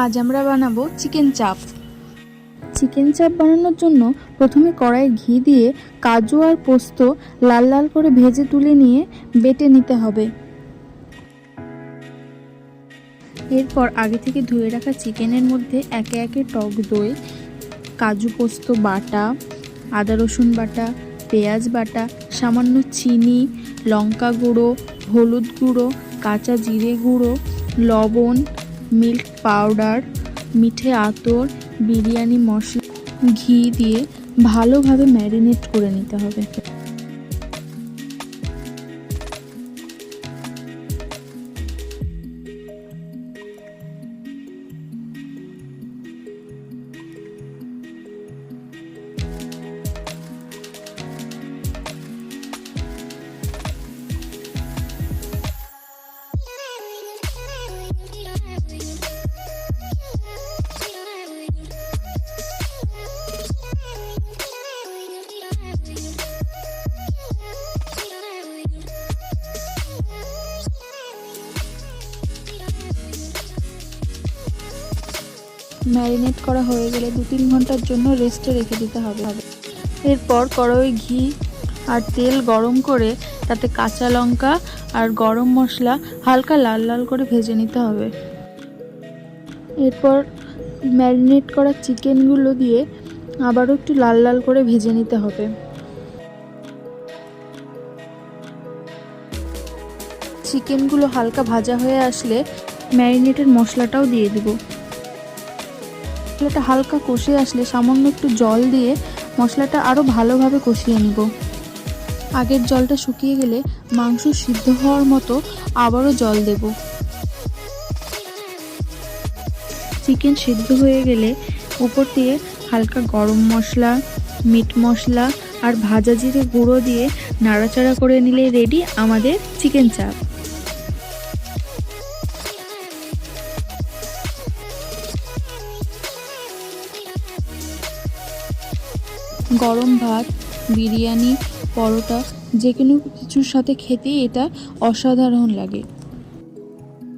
আজ আমরা বানাবো চিকেন চাপ। চিকেন চাপ বানানোর জন্য প্রথমে কড়াইয়ে ঘি দিয়ে কাজু আর পোস্ত লাল লাল করে ভেজে তুলে নিয়ে বেটে নিতে হবে। এরপর আগে থেকে ধুয়ে রাখা চিকেনের মধ্যে একে একে টক দই, কাজু পোস্ত বাটা, আদা রসুন বাটা, পেঁয়াজ বাটা, সামান্য চিনি, লঙ্কা গুঁড়ো, হলুদ গুঁড়ো, কাঁচা জিরে গুঁড়ো, লবণ, মিল্ক পাউডার, মিঠে আতর, বিরিয়ানি মশলা, ঘি দিয়ে ভালোভাবে ম্যারিনেট করে নিতে হবে। ম্যারিনেট করা হয়ে গেলে 2-3 ঘন্টার জন্য রেস্টে রেখে দিতে হবে। এরপর কড়াইয়ে ঘি আর তেল গরম করে তাতে কাঁচা লঙ্কা আর গরম মশলা হালকা লাল লাল করে ভেজে নিতে হবে। এরপর ম্যারিনেট করা চিকেনগুলো দিয়ে আবারও একটু লাল লাল করে ভেজে নিতে হবে। চিকেনগুলো হালকা ভাজা হয়ে আসলে ম্যারিনেটেড মশলাটাও দিয়ে দেব। মশলাটা হালকা কষে আসলে সামান্য একটু জল দিয়ে মশলাটা আরও ভালোভাবে কষিয়ে নিব। আগের জলটা শুকিয়ে গেলে মাংস সিদ্ধ হওয়ার মতো আবারও জল দেব। চিকেন সিদ্ধ হয়ে গেলে উপর দিয়ে হালকা গরম মশলা, মিট মশলা আর ভাজা জিরে গুঁড়ো দিয়ে নাড়াচাড়া করে নিলে রেডি আমাদের চিকেন চাপ। গরম ভাত, বিরিয়ানি, পরোটা যে কোনো কিছুর সাথে খেতে এটা অসাধারণ লাগে।